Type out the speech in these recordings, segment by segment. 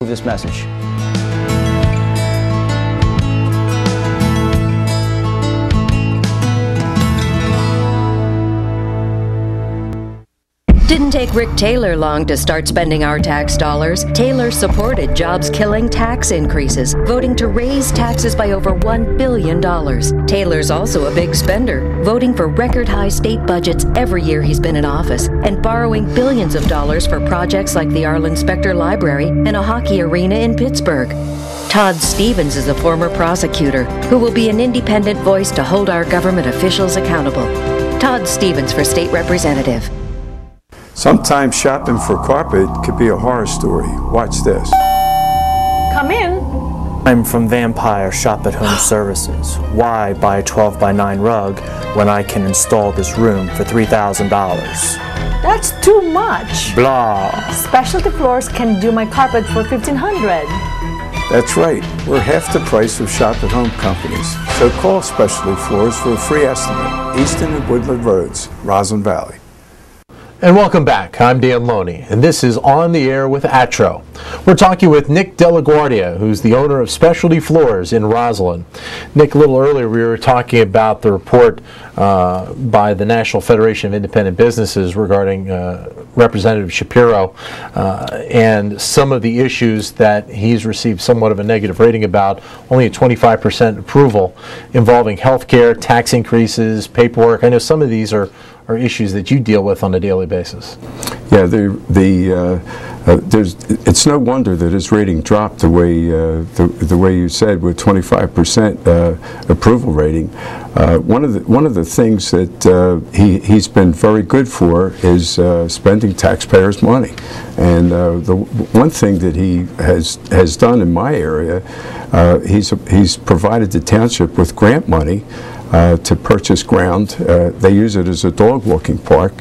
this message. Didn't take Rick Taylor long to start spending our tax dollars. Taylor supported jobs-killing tax increases, voting to raise taxes by over $1 billion. Taylor's also a big spender, voting for record-high state budgets every year he's been in office, and borrowing billions of dollars for projects like the Arlen Specter Library and a hockey arena in Pittsburgh. Todd Stevens is a former prosecutor who will be an independent voice to hold our government officials accountable. Todd Stevens for State Representative. Sometimes shopping for carpet could be a horror story. Watch this. Come in. I'm from Vampire Shop at Home Services. Why buy a 12 by 9 rug when I can install this room for $3,000? That's too much. Blah. Specialty Floors can do my carpet for $1,500. That's right. We're half the price of shop at home companies. So call Specialty Floors for a free estimate. Easton and Woodland Roads, Roslyn Valley. And welcome back. I'm Dan Loney, and this is On the Air with ATRO. We're talking with Nick DeLaGuardia, who's the owner of Specialty Floors in Roslyn. Nick, a little earlier we were talking about the report by the National Federation of Independent Businesses regarding Representative Shapiro and some of the issues that he's received somewhat of a negative rating about, only a 25% approval involving health care, tax increases, paperwork. I know some of these are issues that you deal with on a daily basis. Yeah, it's no wonder that his rating dropped the way you said, with 25% approval rating. One of the things that he's been very good for is spending taxpayers' money, and the one thing that he has done in my area, he's provided the township with grant money to purchase ground. They use it as a dog walking park,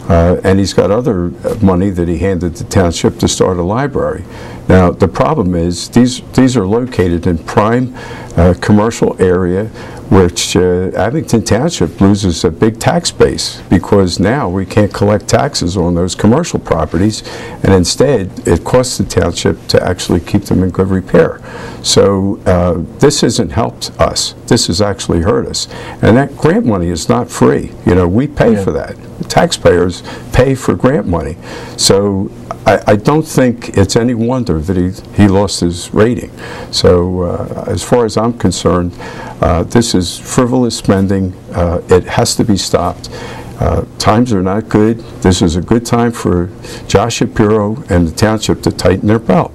and he's got other money that he handed the township to start a library. Now the problem is these are located in prime commercial area, which Abington Township loses a big tax base because now we can't collect taxes on those commercial properties, and instead it costs the township to actually keep them in good repair. So this hasn't helped us. This has actually hurt us. And that grant money is not free. You know, we pay for that. Taxpayers pay for grant money. So I don't think it's any wonder that he lost his rating. So as far as I'm concerned, this is frivolous spending. It has to be stopped. Times are not good. This is a good time for Josh Shapiro and the township to tighten their belt.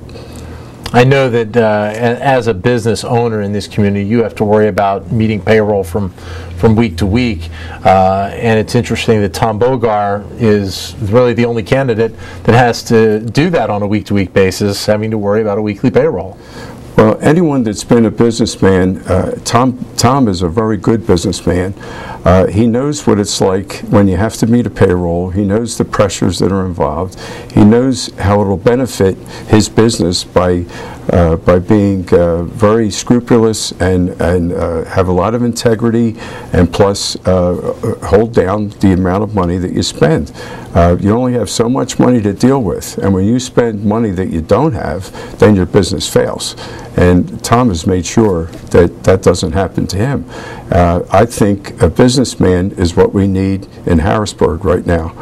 I know that as a business owner in this community, you have to worry about meeting payroll from week to week, and it's interesting that Tom Bogar is really the only candidate that has to do that on a week-to-week basis, having to worry about a weekly payroll. Well, anyone that's been a businessman, Tom is a very good businessman. He knows what it's like when you have to meet a payroll. He knows the pressures that are involved. He knows how it'll benefit his business by being very scrupulous and have a lot of integrity, and plus hold down the amount of money that you spend. You only have so much money to deal with, and when you spend money that you don't have, then your business fails. And Tom has made sure that that doesn't happen to him. I think a businessman is what we need in Harrisburg right now.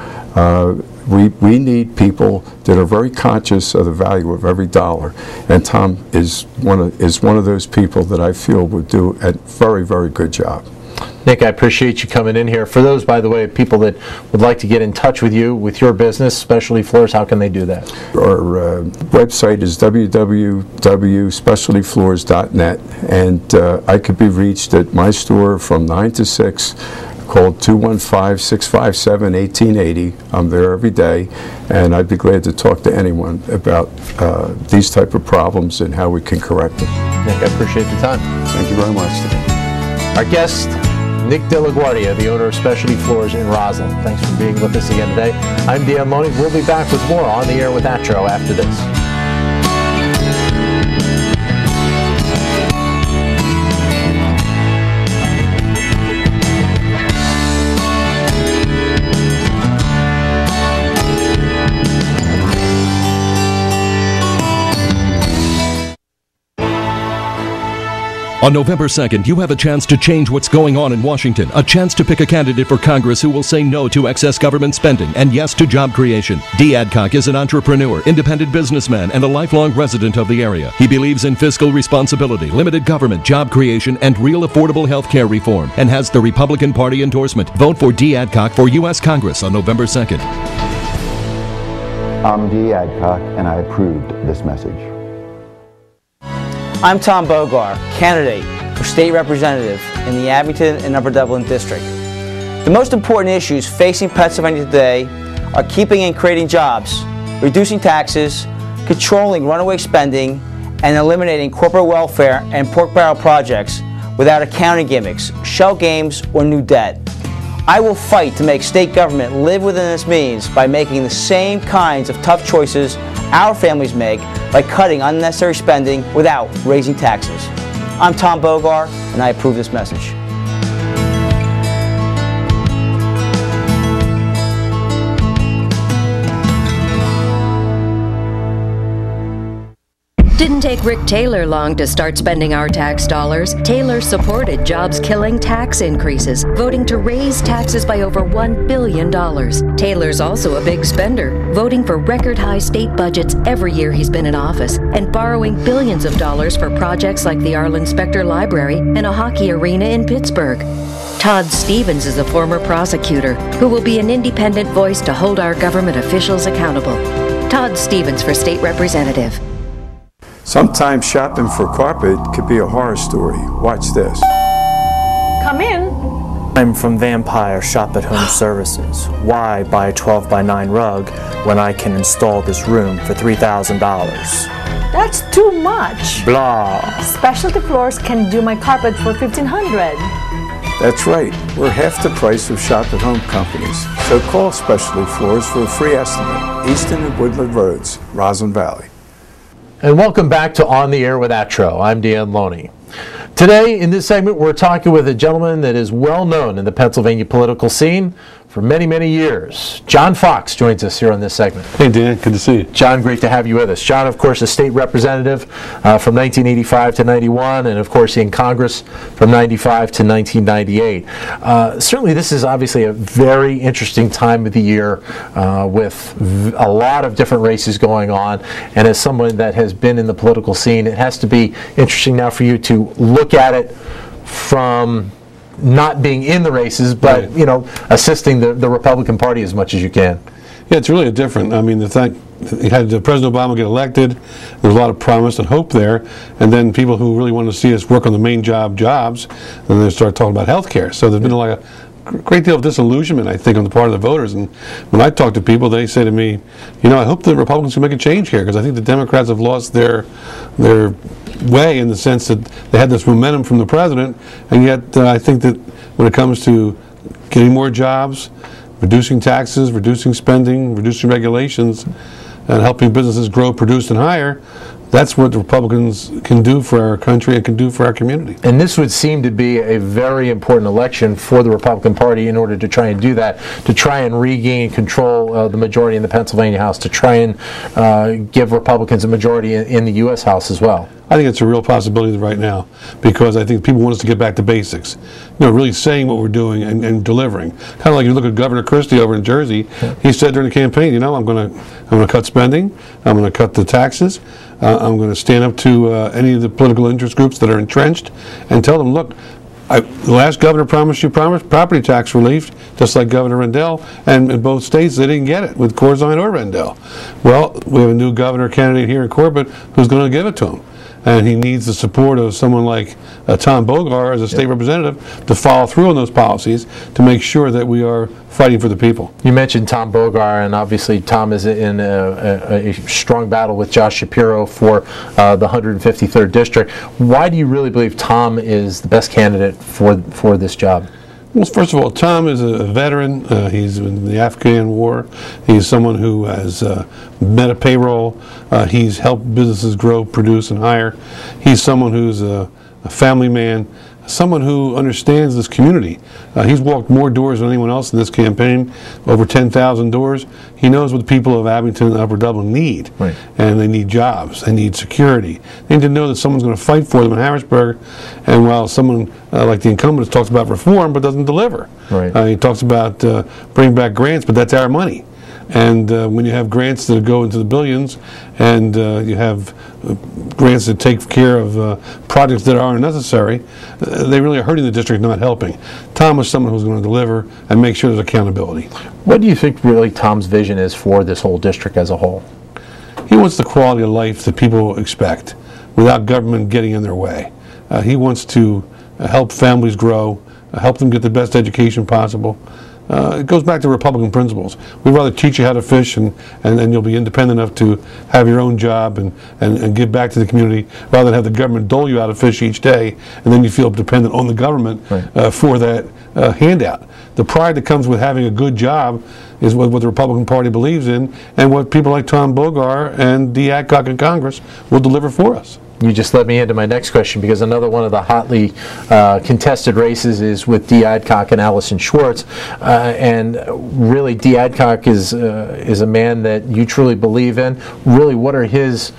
We need people that are very conscious of the value of every dollar, and Tom is one of those people that I feel would do a very, very good job. Nick, I appreciate you coming in here. For those, by the way, people that would like to get in touch with you, with your business, Specialty Floors, how can they do that? Our website is www.specialtyfloors.net, and I could be reached at my store from 9 to 6, called 215-657-1880. I'm there every day, and I'd be glad to talk to anyone about these type of problems and how we can correct them. Nick, I appreciate the time. Thank you very much. Our guest, Nick DeLaGuardia, the owner of Specialty Floors in Roslyn. Thanks for being with us again today. I'm Dan Loney. We'll be back with more On the Air with ATRO after this. On November 2nd, you have a chance to change what's going on in Washington, a chance to pick a candidate for Congress who will say no to excess government spending and yes to job creation. Dee Adcock is an entrepreneur, independent businessman, and a lifelong resident of the area. He believes in fiscal responsibility, limited government, job creation, and real affordable health care reform, and has the Republican Party endorsement. Vote for Dee Adcock for U.S. Congress on November 2nd. I'm Dee Adcock, and I approved this message. I'm Tom Bogar, candidate for state representative in the Abington and Upper Dublin district. The most important issues facing Pennsylvania today are keeping and creating jobs, reducing taxes, controlling runaway spending, and eliminating corporate welfare and pork barrel projects without accounting gimmicks, shell games, or new debt. I will fight to make state government live within its means by making the same kinds of tough choices our families make by cutting unnecessary spending without raising taxes. I'm Tom Bogar, and I approve this message. Didn't take Rick Taylor long to start spending our tax dollars. Taylor supported jobs-killing tax increases, voting to raise taxes by over $1 billion. Taylor's also a big spender, voting for record-high state budgets every year he's been in office, and borrowing billions of dollars for projects like the Arlen Specter Library and a hockey arena in Pittsburgh. Todd Stevens is a former prosecutor who will be an independent voice to hold our government officials accountable. Todd Stevens for State Representative. Sometimes shopping for carpet could be a horror story. Watch this. Come in. I'm from Vampire Shop at Home Services. Why buy a 12 by 9 rug when I can install this room for $3,000? That's too much. Blah. Specialty Floors can do my carpet for $1,500. That's right. We're half the price of Shop at Home companies. So call Specialty Floors for a free estimate. Easton and Woodland Roads, Roslyn Valley. And welcome back to On the Air with Atro. I'm Dan Loney. Today, in this segment, we're talking with a gentleman that is well known in the Pennsylvania political scene for many, many years. John Fox joins us here on this segment. Hey, Dan. Good to see you. John, great to have you with us. John, of course, a state representative from 1985 to 91, and of course in Congress from 95 to 1998. Certainly, this is obviously a very interesting time of the year with a lot of different races going on. And as someone that has been in the political scene, it has to be interesting now for you to look at it from not being in the races, but right, you know, assisting the Republican Party as much as you can. Yeah, it's really different. I mean, the fact you had President Obama get elected, there was a lot of promise and hope there, and then people who really wanted to see us work on the main jobs, and they start talking about health care. So there's been a great deal of disillusionment, I think, on the part of the voters. And when I talk to people, they say to me, you know, I hope the Republicans can make a change here, because I think the Democrats have lost their way, in the sense that they had this momentum from the president, and yet I think that when it comes to getting more jobs, reducing taxes, reducing spending, reducing regulations, and helping businesses grow, produce, and hire, that's what the Republicans can do for our country and can do for our community. And this would seem to be a very important election for the Republican Party in order to try and do that, to try and regain control the majority in the Pennsylvania House, to try and give Republicans a majority in the U.S. House as well. I think it's a real possibility right now, because I think people want us to get back to basics. You know, really saying what we're doing and delivering. Kind of like you look at Governor Christie over in Jersey. He said during the campaign, you know, I'm going to cut spending, I'm going to cut the taxes, I'm going to stand up to any of the political interest groups that are entrenched, and tell them, look, the last governor promised property tax relief, just like Governor Rendell, and in both states they didn't get it with Corzine or Rendell. Well, we have a new governor candidate here in Corbett who's going to give it to him. And he needs the support of someone like Tom Bogar as a state representative to follow through on those policies to make sure that we are fighting for the people. You mentioned Tom Bogar, and obviously Tom is in a strong battle with Josh Shapiro for the 153rd District. Why do you really believe Tom is the best candidate for this job? Well, first of all, Tom is a veteran. He's in the Afghan war. He's someone who has met a payroll. He's helped businesses grow, produce, and hire. He's someone who's a family man, someone who understands this community. He's walked more doors than anyone else in this campaign, over 10,000 doors. He knows what the people of Abington and Upper Dublin need. Right. And they need jobs, they need security. They need to know that someone's going to fight for them in Harrisburg. And while someone like the incumbent talks about reform but doesn't deliver. Right. He talks about bring back grants, but that's our money. And when you have grants that go into the billions, and you have grants that take care of projects that aren't necessary, they really are hurting the district, not helping. Tom was someone who's going to deliver and make sure there's accountability. What do you think really Tom's vision is for this whole district as a whole? He wants the quality of life that people expect without government getting in their way. He wants to help families grow, help them get the best education possible. It goes back to Republican principles. We'd rather teach you how to fish and you'll be independent enough to have your own job and give back to the community rather than have the government dole you out a fish each day and then you feel dependent on the government for that handout. The pride that comes with having a good job is what the Republican Party believes in and what people like Tom Bogar and Dee Adcock in Congress will deliver for us. You just led me into my next question, because another one of the hotly contested races is with Dee Adcock and Allison Schwartz, and really Dee Adcock is a man that you truly believe in. Really, what are his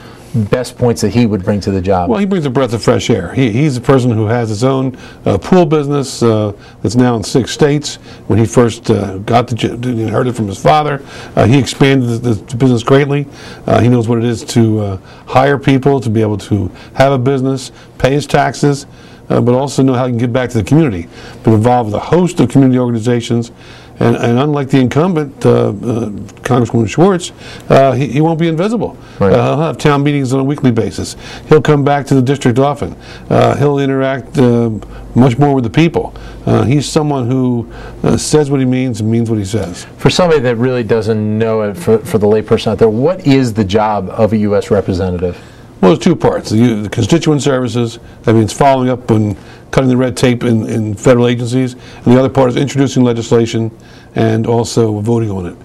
best points that he would bring to the job? Well, he brings a breath of fresh air. He's a person who has his own pool business that's now in 6 states. When he first inherited from his father, he expanded the business greatly. He knows what it is to hire people, to be able to have a business, pay his taxes, but also know how he can give back to the community. Been involved with a host of community organizations. And unlike the incumbent, Congresswoman Schwartz, he won't be invisible. Right. He'll have town meetings on a weekly basis. He'll come back to the district often. He'll interact much more with the people. He's someone who says what he means and means what he says. For somebody that really doesn't know it, for the layperson out there, what is the job of a U.S. representative? Well, there's 2 parts. The constituent services, that means following up on cutting the red tape in federal agencies, and the other part is introducing legislation and also voting on it.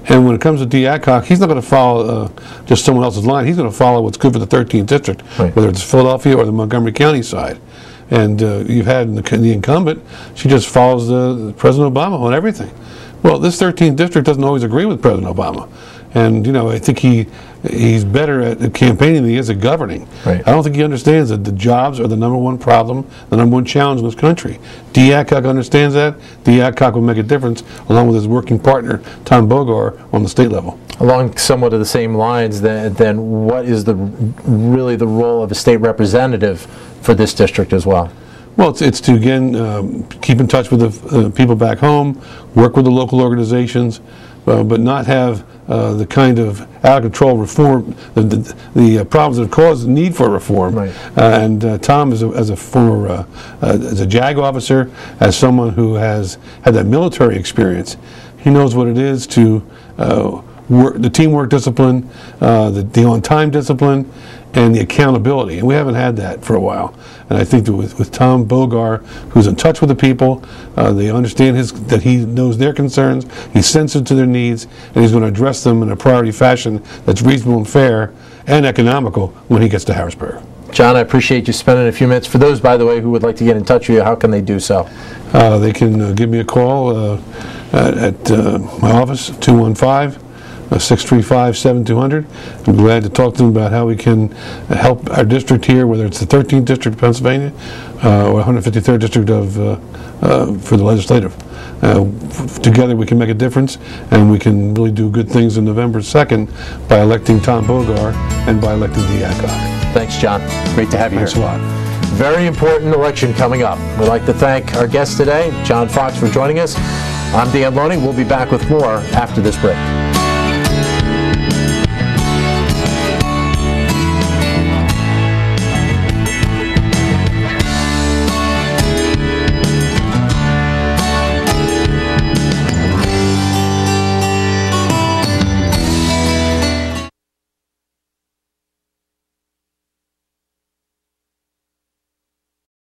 And when it comes to Dee Adcock, he's not going to follow just someone else's line. He's going to follow what's good for the 13th district, right, whether it's Philadelphia or the Montgomery County side. And you've had the incumbent, she just follows President Obama on everything. Well, this 13th district doesn't always agree with President Obama. And, you know, I think he's better at campaigning than he is at governing. Right. I don't think he understands that the jobs are the #1 problem, the #1 challenge in this country. Dee Adcock understands that. Dee Adcock will make a difference, along with his working partner, Tom Bogar, on the state level. Along somewhat of the same lines, then what is really the role of a state representative for this district as well? Well, it's to, again, keep in touch with the people back home, work with the local organizations, but not have the kind of out-of-control reform, the problems that have caused the need for reform. Right. And Tom, as a former as a JAG officer, as someone who has had that military experience, he knows what it is to work, the teamwork discipline, the on-time discipline, and the accountability. And we haven't had that for a while. And I think that with Tom Bogar, who's in touch with the people, they understand that he knows their concerns, he's sensitive to their needs, and he's going to address them in a priority fashion that's reasonable and fair and economical when he gets to Harrisburg. John, I appreciate you spending a few minutes. For those, by the way, who would like to get in touch with you, how can they do so? They can give me a call at my office, 215-635-7200. I'm glad to talk to them about how we can help our district here, whether it's the 13th District of Pennsylvania or 153rd District for the legislative. Together we can make a difference, and we can really do good things on November 2nd by electing Tom Bogar and by electing Dee Adcock. Thanks, John. Great to have you here. Thanks a lot. Very important election coming up. We'd like to thank our guest today, John Fox, for joining us. I'm Dan Loney. We'll be back with more after this break.